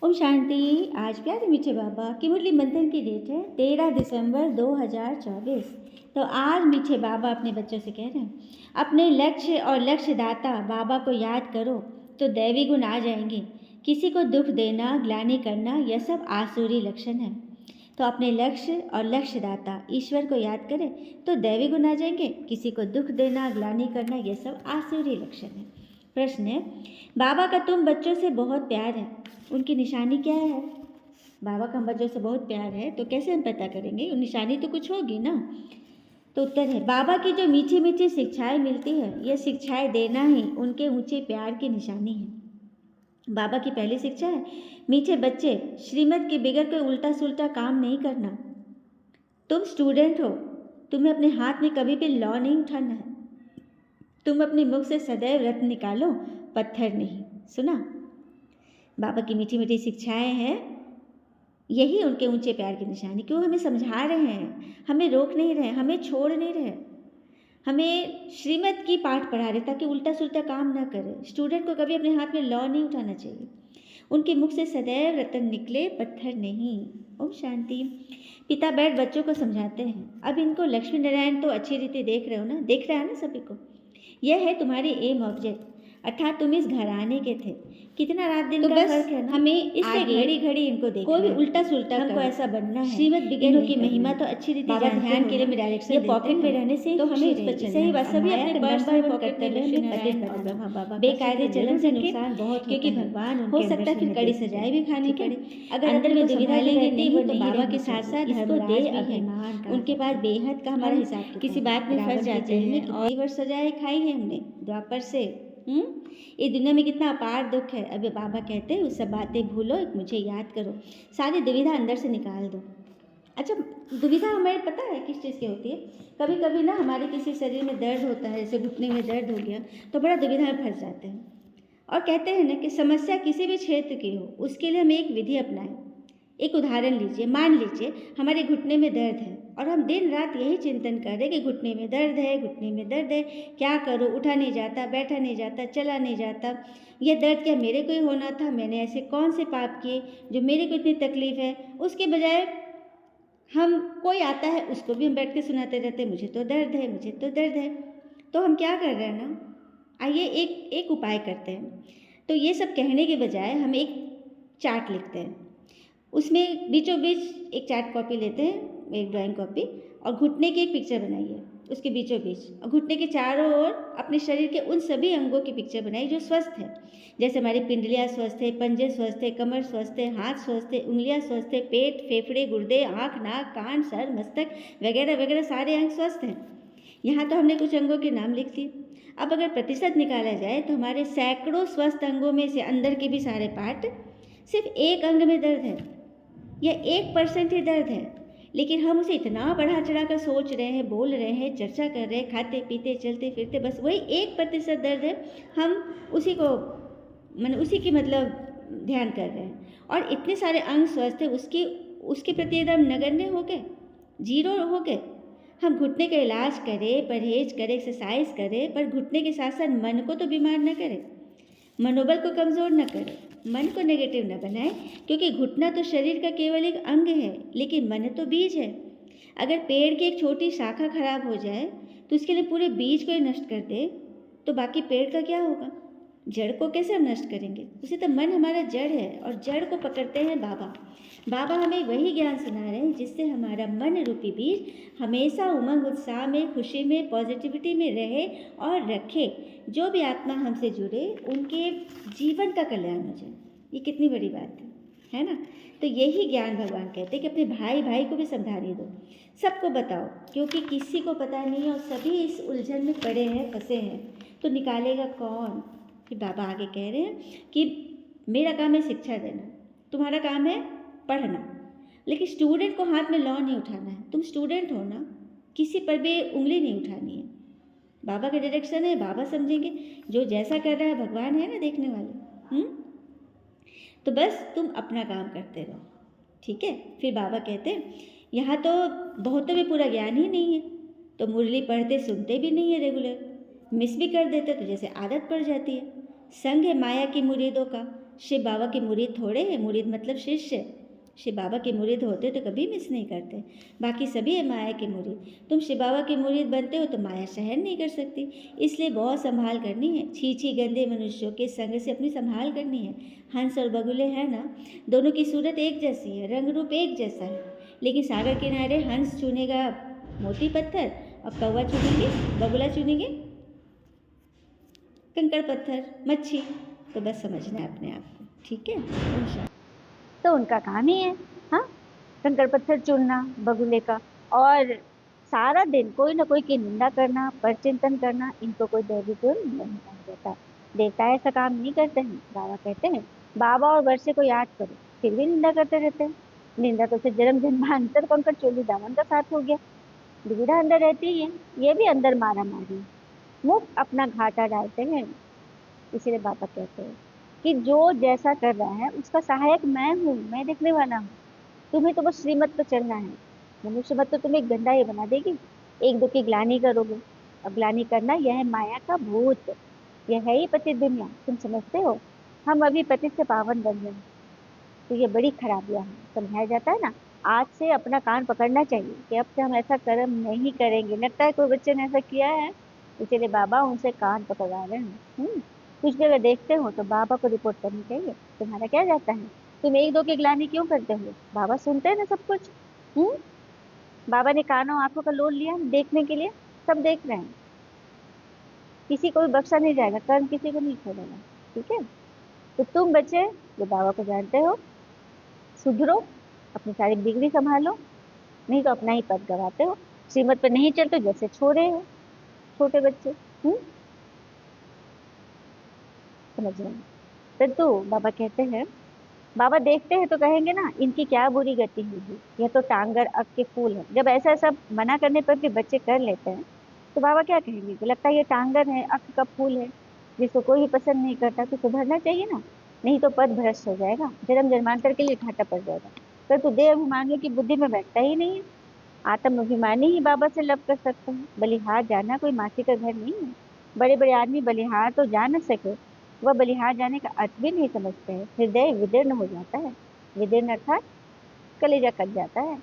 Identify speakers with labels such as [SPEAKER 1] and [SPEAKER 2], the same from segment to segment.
[SPEAKER 1] ओम शांति। आज प्यारे मीठे बाबा की मुरली मंथन की डेट है 13 दिसंबर 2024। तो आज मीठे बाबा अपने बच्चों से कह रहे हैं, अपने लक्ष्य और लक्ष्यदाता बाबा को याद करो तो दैवी गुण आ जाएंगे। किसी को दुख देना, ग्लानि करना, यह सब आसुरी लक्षण है। तो अपने लक्ष्य और लक्ष्यदाता ईश्वर को याद करें तो दैवी गुण आ जाएंगे। किसी को दुख देना, ग्लानि करना, यह सब आसुरी लक्षण है। प्रश्न है, बाबा का तुम बच्चों से बहुत प्यार है, उनकी निशानी क्या है? बाबा का हम बच्चों से बहुत प्यार है तो कैसे हम पता करेंगे? निशानी तो कुछ होगी ना। तो उत्तर है, बाबा की जो मीठी मीठी शिक्षाएं मिलती है, यह शिक्षाएं देना ही उनके ऊंचे प्यार की निशानी है। बाबा की पहली शिक्षा है, मीठे बच्चे, श्रीमत के बगैर कोई उल्टा सुल्टा काम नहीं करना। तुम स्टूडेंट हो, तुम्हें अपने हाथ में कभी भी लॉ नहीं उठाना है। तुम अपने मुख से सदैव रत्न निकालो, पत्थर नहीं। सुना? बाबा की मीठी मीठी शिक्षाएं हैं, यही उनके ऊंचे प्यार की निशानी। क्यों? हमें समझा रहे हैं, हमें रोक नहीं रहे, हमें छोड़ नहीं रहे, हमें श्रीमत की पाठ पढ़ा रहे ताकि उल्टा सुल्टा काम ना करे। स्टूडेंट को कभी अपने हाथ में लॉ नहीं उठाना चाहिए। उनके मुख से सदैव रत्न निकले, पत्थर नहीं। ओम शांति। पिता बैठ बच्चों को समझाते हैं। अब इनको लक्ष्मी नारायण तो अच्छी रीति देख रहे हो ना, देख रहा है ना सभी को। यह है तुम्हारी एम ऑब्जेक्ट, अर्थात तुम इस घराने के थे। कितना रात दिन का फर्क है ना। हमें इससे घड़ी घड़ी इनको देखना, कोई भी उल्टा सुल्टा हमको ऐसा बनना है। श्रीमत बिगड़ की महिमा तो अच्छी रीति ध्यान के लिए में डायरेक्शन, ये पॉकेट में रहने से तो हमें इस पर सही बात। सभी अपने पर्स में पॉकेट में रहे, बेकायदे चलन से नुकसान बहुत, क्योंकि भगवान हो सकता है फिर कड़ी सजाएं भी खानी पड़े। अगर अंदर में दुविधा लेंगे नहीं तो बाबा के साथ साथ इसको दे अभिमान, उनके पास बेहद का हमारा हिसाब किसी बात में फंस जाते हैं। और कई वर्ष सजाएं खाई है हमने द्वापर से। इस दुनिया में कितना अपार दुख है। अभी बाबा कहते हैं उस सब बातें भूलो, मुझे याद करो, सारी दुविधा अंदर से निकाल दो। अच्छा, दुविधा हमें पता है किस चीज़ की होती है? कभी कभी ना हमारे किसी शरीर में दर्द होता है, जैसे घुटने में दर्द हो गया तो बड़ा दुविधा में फंस जाते हैं। और कहते हैं ना कि समस्या किसी भी क्षेत्र की हो, उसके लिए हम एक विधि अपनाएं। एक उदाहरण लीजिए, मान लीजिए हमारे घुटने में दर्द है और हम दिन रात यही चिंतन कर रहे कि घुटने में दर्द है, घुटने में दर्द है, क्या करूं? उठा नहीं जाता, बैठा नहीं जाता, चला नहीं जाता। यह दर्द क्या मेरे को ही होना था? मैंने ऐसे कौन से पाप किए जो मेरे को इतनी तकलीफ है? उसके बजाय हम कोई आता है उसको भी हम बैठ के सुनाते रहते, मुझे तो दर्द है, मुझे तो दर्द है। तो हम क्या कर रहे हैं ना, आइए एक उपाय करते हैं। तो ये सब कहने के बजाय हम एक चार्ट लिखते हैं, उसमें बीचों बीच एक चार्ट कॉपी लेते हैं, एक ड्राइंग कॉपी, और घुटने की एक पिक्चर बनाइए उसके बीचों बीच, और घुटने के चारों ओर अपने शरीर के उन सभी अंगों की पिक्चर बनाइए जो स्वस्थ है। जैसे हमारी पिंडलियाँ स्वस्थ है, पंजे स्वस्थ है, कमर स्वस्थ है, हाथ स्वस्थ है, उंगलियाँ स्वस्थ है, पेट, फेफड़े, गुर्दे, आँख, नाक, कान, सर, मस्तक वगैरह वगैरह सारे अंग स्वस्थ हैं। यहाँ तो हमने कुछ अंगों के नाम लिख दिए। अब अगर प्रतिशत निकाला जाए तो हमारे सैकड़ों स्वस्थ अंगों में से अंदर के भी सारे पार्ट, सिर्फ एक अंग में दर्द है या 1% ही दर्द है, लेकिन हम उसे इतना बढ़ा चढ़ा कर सोच रहे हैं, बोल रहे हैं, चर्चा कर रहे हैं, खाते पीते चलते फिरते, बस वही 1% दर्द है, हम उसी को उसी की मतलब ध्यान कर रहे हैं। और इतने सारे अंग स्वस्थ है, उसके प्रति एकदम नगण्य हो गए, जीरो हो गए। हम घुटने का इलाज करें, परहेज करें, एक्सरसाइज करें, पर घुटने के साथ साथ मन को तो बीमार न करें, मनोबल को कमज़ोर न करें, मन को नेगेटिव न बनाए, क्योंकि घुटना तो शरीर का केवल एक अंग है, लेकिन मन तो बीज है। अगर पेड़ की एक छोटी शाखा खराब हो जाए तो उसके लिए पूरे बीज को ही नष्ट कर दे तो बाकी पेड़ का क्या होगा? जड़ को कैसे हम नष्ट करेंगे? उसी तो मन हमारा जड़ है और जड़ को पकड़ते हैं बाबा। बाबा हमें वही ज्ञान सुना रहे हैं जिससे हमारा मन रूपी बीज हमेशा उमंग, उत्साह में, खुशी में, पॉजिटिविटी में रहे और रखे। जो भी आत्मा हमसे जुड़े उनके जीवन का कल्याण हो जाए। ये कितनी बड़ी बात है ना? तो यही ज्ञान भगवान कहते हैं कि अपने भाई भाई को भी समझाने दो, सबको बताओ, क्योंकि किसी को पता नहीं है और सभी इस उलझन में पड़े हैं, फंसे हैं। तो निकालेगा कौन? कि बाबा आगे कह रहे हैं कि मेरा काम है शिक्षा देना, तुम्हारा काम है पढ़ना, लेकिन स्टूडेंट को हाथ में लॉ नहीं उठाना है। तुम स्टूडेंट हो ना, किसी पर भी उंगली नहीं उठानी है। बाबा का डायरेक्शन है, बाबा समझेंगे। जो जैसा कर रहा है भगवान है ना देखने वाले। तो बस तुम अपना काम करते रहो, ठीक है? फिर बाबा कहते हैं यहाँ तो बहुतों में पूरा ज्ञान ही नहीं है, तो मुरली पढ़ते सुनते भी नहीं है रेगुलर, मिस भी कर देते तो जैसे आदत पड़ जाती है। संग है माया की मुरीदों का, शिव बाबा के मुरीद थोड़े हैं, मुरीद मतलब शिष्य। शिव बाबा के मुरीद होते तो कभी मिस नहीं करते, बाकी सभी है माया के मुरीद। तुम शिव बाबा के मुरीद बनते हो तो माया सहन नहीं कर सकती, इसलिए बहुत संभाल करनी है। छी गंदे मनुष्यों के संग से अपनी संभाल करनी है। हंस और बगुले हैं ना, दोनों की सूरत एक जैसी है, रंग रूप एक जैसा है, लेकिन सागर किनारे हंस चुनेगा मोती पत्थर और कौवा चुनेंगे, बगुला चुनेंगे कंकड़ पत्थर, मच्छी। तो बस समझना है अपने आप को, ठीक है।
[SPEAKER 2] तो उनका काम ही है, हाँ, कंकड़ पत्थर चुनना बगुले का, और सारा दिन कोई ना कोई की निंदा करना, परचिंतन करना, इनको कोई दैवी गुण नहीं बन देता। देवता ऐसा काम नहीं करते हैं। बाबा कहते हैं बाबा और वर्षे को याद करो, फिर भी निंदा करते रहते हैं। निंदा तो फिर जन्म जन्मांतर कंकड़ चोली दामन का साथ हो गया। दुविधा अंदर रहती है, ये भी अंदर मारा मारी, मुफ्त अपना घाटा डालते हैं। इसीलिए बाबा कहते हैं कि जो जैसा कर रहा है उसका सहायक मैं हूँ, मैं देखने वाला हूँ। तुम्हें तो बस श्रीमत पे चलना है। मनुष्य मत तो तुम्हें गंदा ही बना देगी। एक दो की ग्लानी करोगे, अब ग्लानी करना यह है माया का भूत, यह है ही पतित दुनिया। तुम समझते हो हम अभी पतित से पावन बन रहे हैं, तो ये बड़ी खराबियां हैं। समझाया जाता है ना, आज से अपना कान पकड़ना चाहिए कि अब से हम ऐसा कर्म नहीं करेंगे। लगता है कोई बच्चे ने ऐसा किया है, इसीलिए बाबा उनसे कान पकड़वा रहे हैं। कुछ भी अगर देखते हो तो बाबा को रिपोर्ट करनी चाहिए। तुम्हारा क्या जाता है, तुम एक दो की गिलानी क्यों करते हो? बाबा सुनते हैं ना सब कुछ। हम्म बाबा ने कानों आंखों का लोन लिया देखने के लिए, सब देख रहे हैं। किसी को भी बख्शा नहीं जाएगा, कर्म किसी को नहीं छोड़ेगा, ठीक है। तो तुम बच्चे जो बाबा को जानते हो, सुधरो, अपनी सारी डिग्री संभालो, नहीं तो अपना ही पद गवाते हो। श्रीमत पर नहीं चलते जैसे छोरे हो, छोटे बच्चे। समझ रहे हैं? परंतु बाबा कहते हैं, बाबा देखते हैं तो कहेंगे ना इनकी क्या बुरी गति होगी, यह तो टांगर अक के फूल है। जब ऐसा सब मना करने पर भी बच्चे कर लेते हैं तो बाबा क्या कहेंगे कि लगता है ये टांगर है, अक का फूल है, जिसको कोई भी पसंद नहीं करता, तो सुधरना चाहिए ना, नहीं तो पद भ्रष्ट हो जाएगा, जन्म जन्मांतर के लिए घाटा पड़ जाएगा। परंतु देह अभिमानियों की बुद्धि में बैठता ही नहीं है। आत्म अभिमानी ही बाबा से लब कर सकते हैं। बलिहार जाना कोई मासी का घर नहीं है। बड़े बड़े आदमी बलिहार तो जा न सके, वह बलिहार जाने का अर्थ भी नहीं समझते हैं। हृदय विदीर्ण हो जाता है। विदीर्ण अर्थात कलेजा कट जाता है,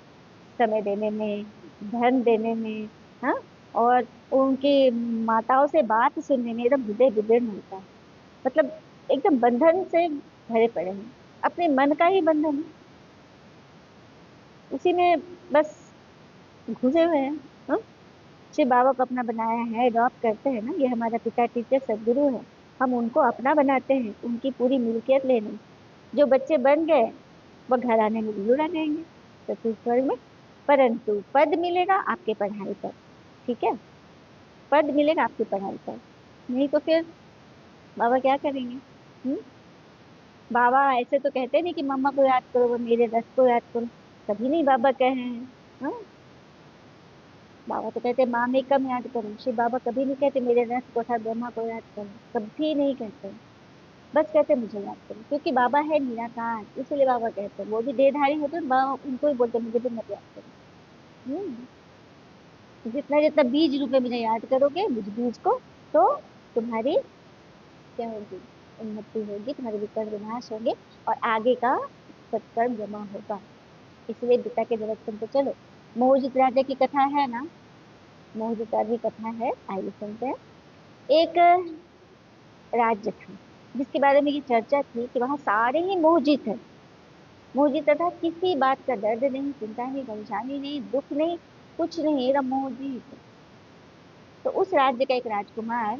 [SPEAKER 2] समय देने में, धन देने में, हाँ, और उनकी माताओं से बात सुनने में एकदम हृदय विदीर्ण होता है। मतलब एकदम बंधन से भरे पड़े हैं, अपने मन का ही बंधन है, उसी में बस घुसे हुए हैं। हाँ? शिव बाबा को अपना बनाया है, अडॉप्ट करते हैं ना, ये हमारा पिता टीचर सदगुरु है। हम उनको अपना बनाते हैं, उनकी पूरी मिल्कियत लेने। जो बच्चे बन गए वह घर आने में जरूर आ जाएंगे चतुर्थ स्वर्ग में, परंतु पद मिलेगा आपके पढ़ाई पर, ठीक है, पद मिलेगा आपकी पढ़ाई पर, नहीं तो फिर बाबा क्या करेंगे? हम्म बाबा ऐसे तो कहते नहीं कि मम्मा को याद करो, वो मेरे रस को याद करो, कभी नहीं बाबा कहे हैं। हाँ? बाबा तो कहते माँ में कम याद करो, शिव बाबा कभी नहीं कहते मेरे रस को था ब्रह्मा को याद करो, कभी नहीं कहते। बस कहते मुझे याद करो, क्योंकि बाबा है निराकार, इसलिए बाबा कहते हैं। वो भी देहधारी होते हैं, बाबा उनको ही बोलते हैं, मुझे भी मत याद करो। जितना जितना बीज रूपे मुझे याद करोगे, मुझ बीज को, तो तुम्हारी क्या होगी? उन्नति होगी, तुम्हारे विकर्ण विनाश होंगे और आगे का सत्कर्म जमा होगा। इसलिए पिता के डायरेक्शन पे चलो। मोहजित राजा की कथा है ना, मोहजित राजा की कथा है, आइए सुनते हैं। एक राज्य था जिसके बारे में ये चर्चा थी कि वहां सारे ही मोहजित है। मोहजित था, किसी बात का दर्द नहीं, चिंता नहीं, परेशानी नहीं, दुख नहीं, कुछ नहीं, एकदम मोहजित। तो उस राज्य का एक राजकुमार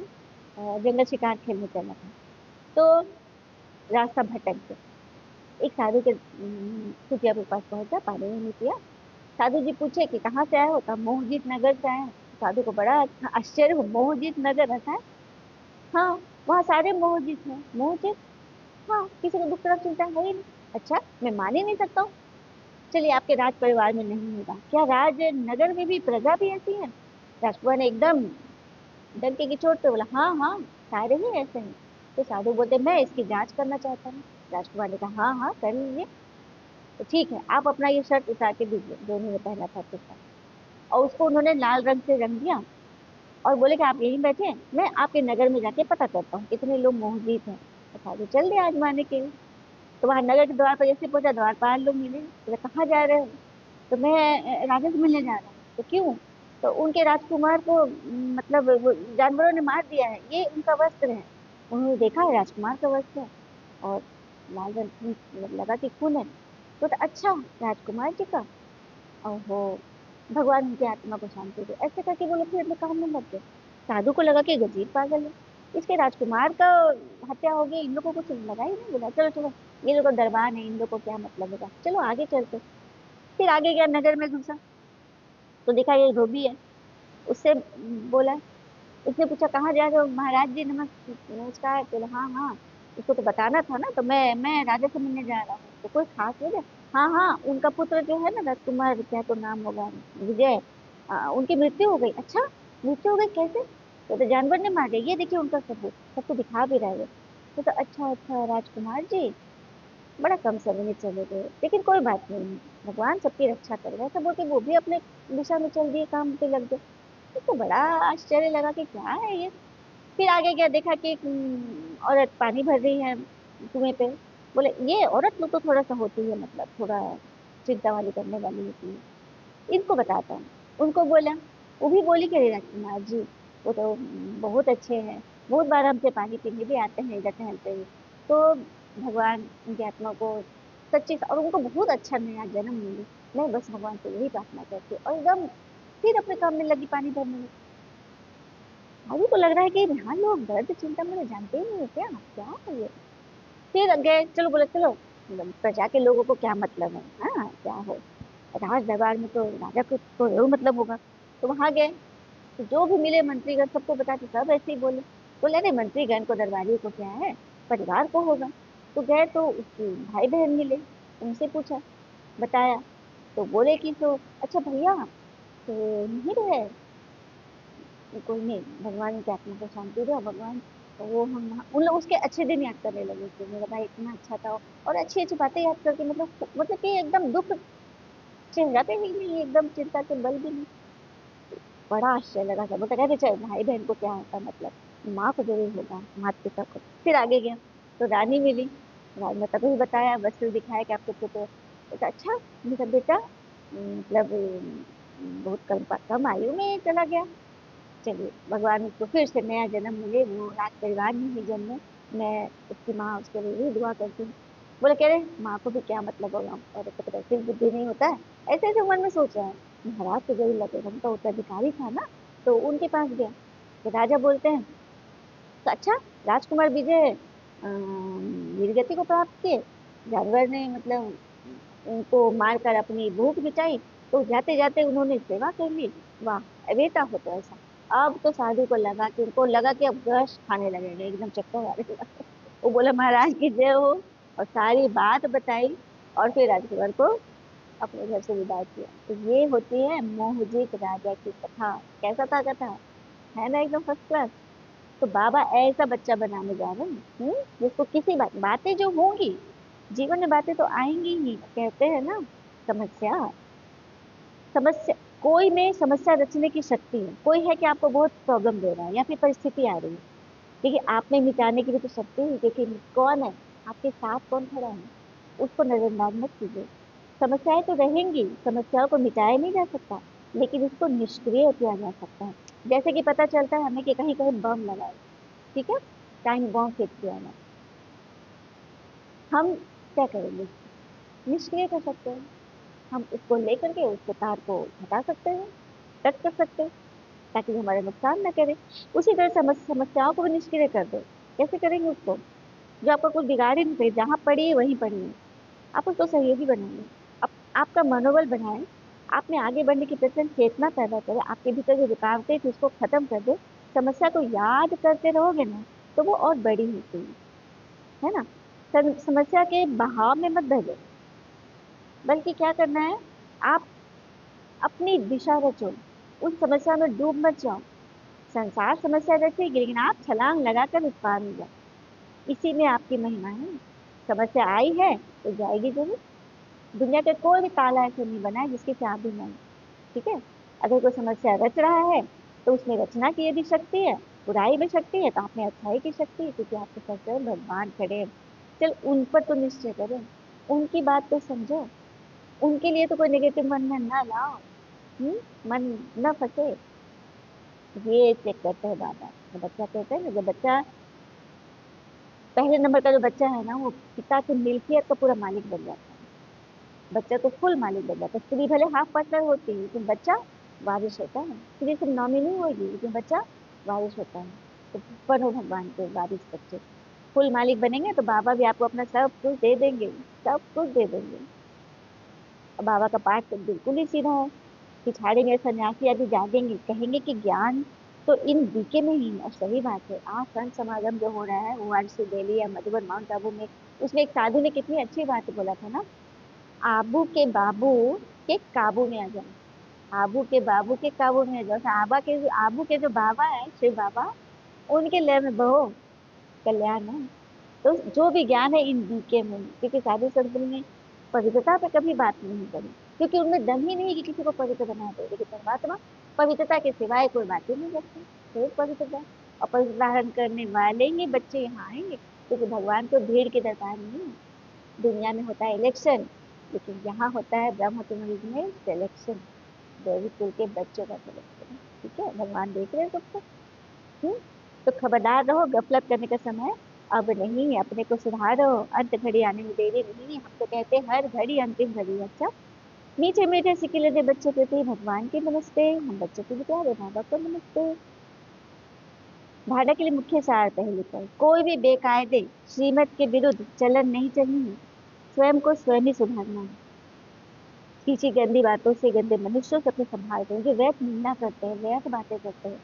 [SPEAKER 2] जंगल शिकार खेलने चला था। तो रास्ता भटक गया, एक साधु के कुटिया के पास पहुंचा, पानी नहीं पिया। साधु जी पूछे कि कहाँ से आए हो? कहा मोहजित नगर से आए हैं। साधु को बड़ा आश्चर्य हो, मोहजित नगर रहता है? हाँ, वहाँ सारे मोहजित हैं। मोहजित? हाँ, किसी को दुख तरफ चिंता है ही नहीं। अच्छा, मैं मान ही नहीं सकता हूँ। चलिए, आपके राज परिवार में नहीं होगा क्या? राज नगर में भी प्रजा भी ऐसी है? राजकुमार ने एकदम डंके की चोट पे बोला, हाँ हाँ, सारे ही ऐसे हैं। तो साधु बोलते, मैं इसकी जांच करना चाहता हूँ। राजकुमार ने कहा, हाँ हाँ, कर लीजिए। तो ठीक है, आप अपना ये शर्ट उतार के दीजिए जो उन्होंने पहना था कुर्ता, और उसको उन्होंने लाल रंग से रंग दिया और बोले कि आप यहीं बैठे, मैं आपके नगर में जाके पता करता हूँ कितने लोग मोहजित हैं। तो साधु चल दिया आजमाने के लिए। तो वहां नगर के द्वार पर जैसे पहुंचा, द्वारपाल लोग मिले, बोले कहाँ जा रहे हो? तो मैं राजा से मिलने जा रहा हूँ। तो क्यों? तो उनके राजकुमार को मतलब वो जानवरों ने मार दिया है, ये उनका वस्त्र है। उन्होंने देखा है राजकुमार का वस्त्र है, और लाल रंग लगा कि खून है। तो अच्छा, राजकुमार जी का? ओहो, भगवान उनकी आत्मा को शांति दे, ऐसे करके वो लोग फिर अपने काम में लग गए। साधु को लगा कि गजीब पागल है, इसके राजकुमार का हत्या हो गई, इन लोगों को कुछ लगा ही नहीं। बोला चलो चलो, ये लोग दरबार है, इन लोगों को क्या मतलब होगा, चलो आगे चलते। फिर आगे गया, नगर में घुसा, तो देखा ये धोबी है। उससे बोला, उसने पूछा कहाँ जा रहे हो महाराज जी, नमस्कार। बोला हाँ हाँ, उसको तो बताना था ना, तो मैं राजा से मिलने जा रहा हूँ। तो कोई खास वजह? हाँ हाँ, उनका पुत्र जो है ना राजकुमार, क्या तो नाम होगा, विजय, उनकी मृत्यु हो गई। अच्छा, मृत्यु हो गई कैसे? तो जानवर ने मार दिया, ये देखिए उनका सबूत, सबको दिखा भी रहा है। तो अच्छा अच्छा राजकुमार जी बड़ा कम समय में चले गए, लेकिन कोई बात नहीं, भगवान सबकी रक्षा करेगा, ऐसा बोल के वो भी अपने दिशा में चल दिए, काम पे लग गए। तो बड़ा आश्चर्य लगा कि क्या है ये। फिर आगे क्या देखा कि एक औरत पानी भर रही है कुएं पे। बोले ये औरत लोग तो थोड़ा सा होती है, मतलब थोड़ा चिंता वाली करने वाली होती है, इनको बताता हूँ। उनको बोला, वो भी बोली कि अरे राजकुमार जी वो तो बहुत अच्छे हैं, बहुत बार हमसे पानी पीने भी आते हैं इधर टहलते हुए। तो भगवान उनकी आत्मा को सच्ची, और उनको बहुत अच्छा नया जन्म मिले। मैं बस भगवान से यही प्रार्थना करती हूँ, और एकदम फिर अपने काम में लगी, पानी भरने लगी। अभी तो लग रहा है कि यहाँ लोग दर्द चिंता मैंने जानते ही नहीं है क्या, क्या है ये। फिर गए, चलो बोले चलो, प्रजा के लोगों को क्या मतलब है, हाँ क्या हो, राज दरबार में तो राजा को तो जरूर मतलब होगा। तो वहां गए, तो जो भी मिले मंत्रीगण सबको बताते, सब ऐसे ही बोले। बोले अरे मंत्रीगण को दरबारियों को क्या है, परिवार को होगा। तो गए तो उसके भाई बहन मिले, उनसे पूछा, बताया। तो बोले कि तो अच्छा भैया, तो नहीं रहे, कोई नहीं, भगवान की आत्मा को शांति दो भगवान। तो वो हम उन लोग उसके अच्छे दिन याद करने लगे कि मेरा भाई इतना अच्छा था, और अच्छी अच्छी बातें याद करके, मतलब कि एकदम दुख चेहरा पे ही नहीं, एकदम चिंता के बल भी नहीं। बड़ा आश्चर्य लगा सब, बोलता कहते चल भाई बहन को क्या होता, मतलब माँ को जरूर होगा, माता पिता को। फिर आगे गया, तो रानी मिली, राजमाता को भी बताया, वस्त्र दिखाया कि आपको तो अच्छा, मेरा बेटा मतलब बहुत कम आयु में चला गया। चलिए भगवान उसको फिर से नया जन्म मिले, वो राज परिवार में ही जन्मे। मैं उसकी माँ उसके लिए यही दुआ करती हूँ। बोले कह रहे माँ को भी क्या मतलब होगा, और तो ऐसे बुद्धि नहीं होता है, ऐसे ऐसे मन में सोच रहा है। महाराज तो जरूर लगेगा, उनका उत्तराधिकारी था ना, तो उनके पास गया। तो राजा बोलते हैं, तो अच्छा, राजकुमार विजय वीरगति को प्राप्त किए, जानवर ने मतलब उनको मारकर अपनी भूख मिटाई, तो जाते जाते उन्होंने सेवा कर ली। वाह, बेटा हो तो ऐसा। अब तो साधु को लगा कि उनको लगा कि अब गश खाने लगेंगे, एकदम चक्कर आने लगा। वो बोला महाराज की जय हो, और सारी बात बताई, और फिर राजकुमार को अपने घर से विदा किया। तो ये होती है मोहजित राजा की कथा। कैसा था कथा, है ना, एकदम फर्स्ट क्लास। तो बाबा ऐसा बच्चा बनाने जा रहे हैं, जिसको किसी बातें जो होंगी जीवन में, बातें तो आएंगी ही, कहते हैं ना, समस्या, समस्या, कोई में समस्या रचने की शक्ति है। कोई है कि आपको बहुत प्रॉब्लम दे रहा है, या फिर परिस्थिति आ रही है, देखिए आप में मिटाने की भी तो शक्ति है, देखिए कौन है आपके साथ, कौन खड़ा है, उसको नजरअंदाज मत कीजिए। समस्याएं तो रहेंगी, समस्याओं को मिटाया नहीं जा सकता, लेकिन उसको निष्क्रिय किया जा सकता है। जैसे कि पता चलता है हमें कि कहीं कहीं बम लगा है, ठीक है, टाइम बम फेंक दिया है, हम क्या करेंगे? निष्क्रिय कर सकते हैं, हम उसको लेकर के उसके तार को हटा सकते हैं, कट कर सकते हैं, ताकि वो हमारा नुकसान न करे। उसी तरह समस्याओं को भी निष्क्रिय कर दो। कैसे करेंगे उसको? जो आपका कुछ बिगाड़ ही नहीं सकती, जहां पड़ी है वहीं पड़ी है, आप उसको सहयोगी बनाइए। आप, आपका मनोबल बढ़ाएं, आप में आगे बढ़ने की प्रचंड चेतना पैदा करें, आपके भीतर जो रुकावटें थी उसको खत्म कर दे। समस्या को याद करते रहोगे ना, तो वो और बड़ी होती है ना। समस्या के बहाव में मत बह जाओ, बल्कि क्या करना है, आप अपनी दिशा रचो, उस समस्या में डूब मत जाओ। संसार समस्या रचेगी, लेकिन आप छलांग लगाकर उस पार हो जाओ, इसी में आपकी महिमा है। समस्या आई है तो जाएगी जरूर। दुनिया का कोई भी ताला ऐसे नहीं बना है जिसकी चाबी नहीं, ठीक है। अगर कोई समस्या रच रहा है, तो उसमें रचना की यदि शक्ति है, बुराई में शक्ति है, तो आप में अच्छाई की शक्ति है, क्योंकि आपके सर पर भगवान खड़े हैं। चल उन पर तो निश्चय करो, उनकी बात तो समझो, उनके लिए तो कोई नेगेटिव मन में ना लाओ। मन न फंसे। ये चेक करते हैं बाबा। तो बच्चा कहते हैं ना, जब बच्चा पहले नंबर का जो बच्चा है ना, वो पिता की मिल्कियत का पूरा मालिक बन जाता है। बच्चा तो फुल मालिक बन जाता है। स्त्री भले हाफ पार्टनर होती है, लेकिन बच्चा वारिस होता है। स्त्री सिर्फ नॉमिनी होगी, लेकिन बच्चा वारिस होता है। तो बनो भगवान के वारिस बच्चे, फुल मालिक बनेंगे तो बाबा भी आपको अपना सब कुछ दे देंगे, सब कुछ दे देंगे। और बाबा का पाठ तो बिल्कुल ही सीधा है कि छाड़ेंगे सन्यासी आदि जागेंगे, कहेंगे कि ज्ञान तो इन बीके में ही है। और सही बात है, आज संत समागम जो हो रहा है ओआरसी दिल्ली या मधुबन माउंट आबू में, उसमें एक साधु ने कितनी अच्छी बात बोला था ना, आबू के बाबू के काबू में आ जाओ। आबू के बाबू के काबू में आ जाओ। तो आबू के जो बाबा है शिव बाबा, उनके लय में बहो, कल्याण है। तो जो भी ज्ञान है इन बीके में, क्योंकि साधु संतों ने पवित्रता पे कभी बात नहीं करी, क्योंकि उनमें दम ही नहीं कि किसी को पवित्र बना दे। लेकिन परमात्मा पवित्रता के सिवाय कोई बात ही नहीं करते। फिर पवित्रता और पवित्र धारण करने वाले ही बच्चे यहाँ आएंगे, क्योंकि भगवान को भीड़ के दरबार नहीं है। दुनिया में होता है इलेक्शन, लेकिन यहाँ होता है ब्रह्म कुमारी में सिलेक्शन। दैविक कुल के बच्चों का सिलेक्शन। ठीक है, भगवान देख रहे हैं सबको। हम्म, तो खबरदार रहो, गफलत करने का समय अब नहीं है। अपने को सुधारो, अंत घड़ी आने में देरी नहीं है। हम तो कहते हैं हर घड़ी अंतिम घड़ी है। अच्छा, मीठे मीठे सिके दे बच्चे कहते भगवान के नमस्ते, हम बच्चों को भी कह रहे माँ बाप को नमस्ते। धारणा के लिए मुख्य सार पहले पर, कोई भी बेकायदे श्रीमत के विरुद्ध चलन नहीं चाहिए। स्वयं को स्वयं ही सुधारना है। खींची गंदी बातों से, गंदे मनुष्यों से अपने संभाल करें, जो व्यर्थ निंदा करते हैं, व्यर्थ बातें करते हैं,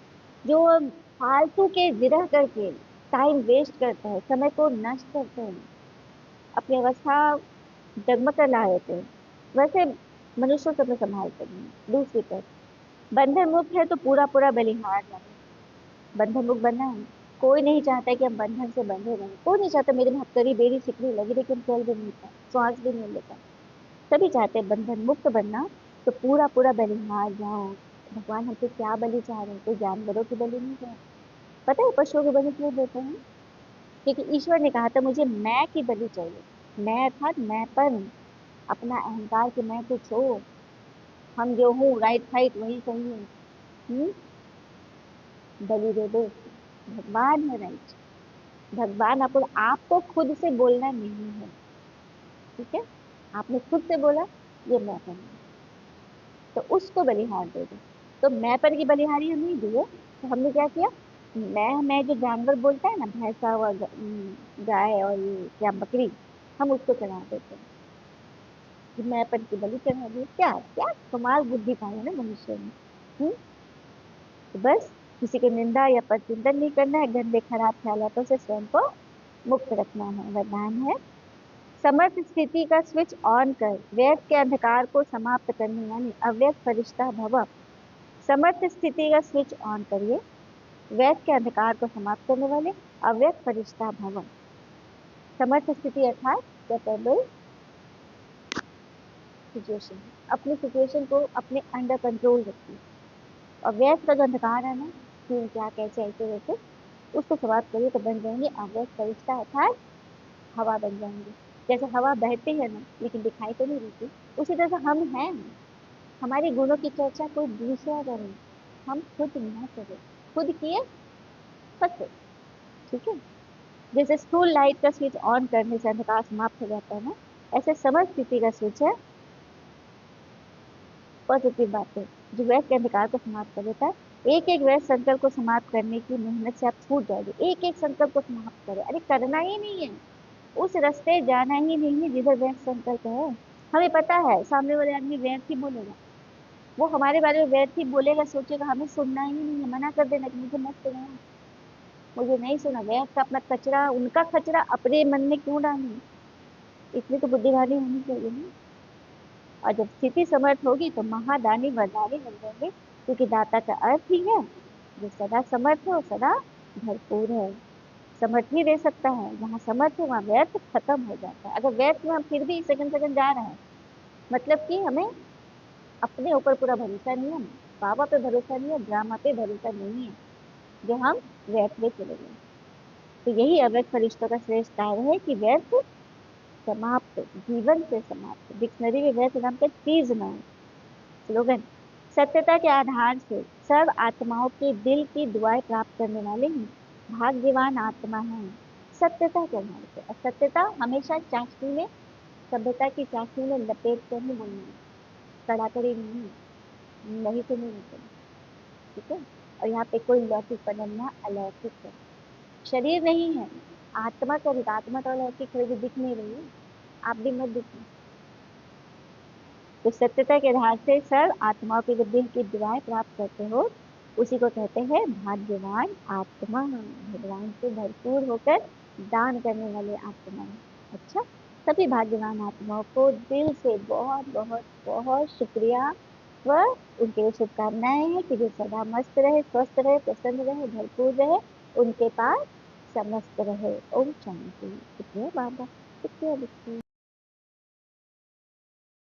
[SPEAKER 2] जो फालतू के विरह करके टाइम वेस्ट करते हैं, समय को नष्ट करते हैं, अपनी अवस्था डगमग कर ला देते हैं, वैसे मनुष्यों से अपने संभाल करें। दूसरी तरफ बंधन मुक्त है तो पूरा पूरा बलिहार रहे। बंधन मुक्त बनना है, कोई नहीं चाहता है कि हम बंधन से बंधे रहें। कोई नहीं चाहता मेरे में हथकड़ी बेड़ी सिकड़ी लगी रही कि हम चल भी नहीं पाए, श्वास भी नहीं लेता। सभी चाहते हैं बंधन मुक्त बनना। तो पूरा पूरा बलिहार जाओ। भगवान हमसे क्या बलि चाह रहे हैं? कोई जानवरों की बलि नहीं चाह रहे। पता है पशुओं की बलि क्यों देते हैं? क्योंकि ईश्वर ने कहा था मुझे मैं की बलि चाहिए। मैं अर्थात मैंपन, अपना अहंकार के मैं को छोड़, हम जो हूँ राइट फाइट वही सही है। हम्म, बलि दे दो। भगवान है राइट। भगवान आपको खुद से बोलना नहीं है। ठीक है, आपने खुद से बोला ये मैं करना, तो उसको बलिहार दे दो। तो मैं पर की बलिहारी हम नहीं दिए, तो हमने क्या किया, मैं जो जानवर बोलता है ना, भैंसा और गाय और ये क्या बकरी, हम उसको चढ़ा देते हैं कि मैं पर की बलि चढ़ा दी। क्या क्या कमाल बुद्धि पाई है ना मनुष्य ने। हम्म, तो बस किसी की निंदा या प्रतिचिंतन नहीं करना है, गंदे खराब ख्यालों से स्वयं को मुक्त रखना है। वरदान है, समर्थ स्थिति का स्विच ऑन कर व्यर्थ के अंधकार को समाप्त करने वाले अव्यक्त फरिश्ता भव। समर्थ स्थिति का स्विच ऑन करिए, व्यर्थ के अंधकार को समाप्त करने वाले अव्यक्त फरिश्ता भव। समर्थ स्थिति अर्थात कैपेबल सिचुएशन, अपनी सिचुएशन को अपने अंडर कंट्रोल रखिए। और व्यर्थ का जो अंधकार है ना, क्यों क्या कैसे ऐसे वैसे, उसको समाप्त करिए तो बन जाएंगे अव्यक्त फरिश्ता अर्थात हवा बन जाएंगे। जैसे हवा बहती है ना लेकिन दिखाई तो नहीं देती, उसी तरह से हम हैं। हमारे गुणों की चर्चा कोई दूसरा करे, हम खुद ना करें। खुद किए फंसे। ठीक है, जैसे स्कूल लाइट का स्विच ऑन करने से अंधकार समाप्त हो जाता है ना, ऐसे समझ स्थिति का स्विच है पॉजिटिव बातें, जो वैसे के अंधकार को समाप्त कर देता है। एक एक वैसे संकल्प को समाप्त करने की मेहनत से आप छूट जाओगे। एक एक संकल्प को समाप्त करें, अरे करना ही नहीं है, उस रास्ते जाना ही नहीं है जिधर व्यर्थ संकल्प है। हमें पता है सामने वाले आदमी व्यर्थ ही बोलेगा, वो हमारे बारे में व्यर्थ ही बोलेगा, सोचेगा, हमें सुनना ही नहीं है। मना कर देना कि मुझे मत सुना, मुझे नहीं सुना। व्यर्थ का अपना कचरा, उनका कचरा अपने मन में क्यों डालूं? इतनी तो बुद्धिमानी होनी चाहिए ना। और जब स्थिति समर्थ होगी तो महादानी वरदानी बन जाएंगे, क्योंकि दाता का अर्थ ही है जो सदा समर्थ है और सदा भरपूर है। समर्थ ही दे सकता है, जहाँ समर्थ है वहाँ व्यर्थ खत्म हो जाता है। अगर व्यर्थ में हम फिर भी सेकंड सेकंड जा रहे हैं, मतलब कि हमें अपने ऊपर पूरा भरोसा नहीं है, बाबा पे भरोसा नहीं है, ड्रामा पे भरोसा नहीं है, जो हम व्यर्थ में चले गए। तो यही अव्यक्त फरिश्तों का श्रेष्ठ कार्य है कि व्यर्थ समाप्त, जीवन से समाप्त। डिक्शनरी में व्यर्थ नाम का चीज ना हो। स्लोगन, सत्यता के आधार से सर्व आत्माओं के दिल की दुआएं प्राप्त करने वाले ही भाग्यवान आत्मा है। सत्यता के आधार से, और सत्यता हमेशा चाशनी में, सभ्यता की चाशनी में लपेट कर ही बोलना है, कड़ाकड़ी नहीं, नहीं तो नहीं निकलेगा। ठीक है। और यहाँ पे कोई लौकिक बनना अलौकिक है, शरीर नहीं है, आत्मा का रूप। आत्मा तो अलौकिक है जो दिख नहीं रही है, आप भी मत दिखना। तो सत्यता के आधार से सर्व आत्माओं के जब दिल की दुआएं प्राप्त करते हो, उसी को कहते हैं भाग्यवान आत्मा, भगवान से भरपूर होकर दान करने वाले आत्मा। अच्छा, सभी भाग्यवान आत्माओं को दिल से बहुत बहुत बहुत शुक्रिया व उनके लिए शुभकामनाएं हैं कि वे सदा मस्त रहे, स्वस्थ रहे, प्रसन्न रहे, भरपूर रहे, उनके पास समस्त रहे। ओम शांति। शुक्रिया बाबा, शुक्रिया बच्चे।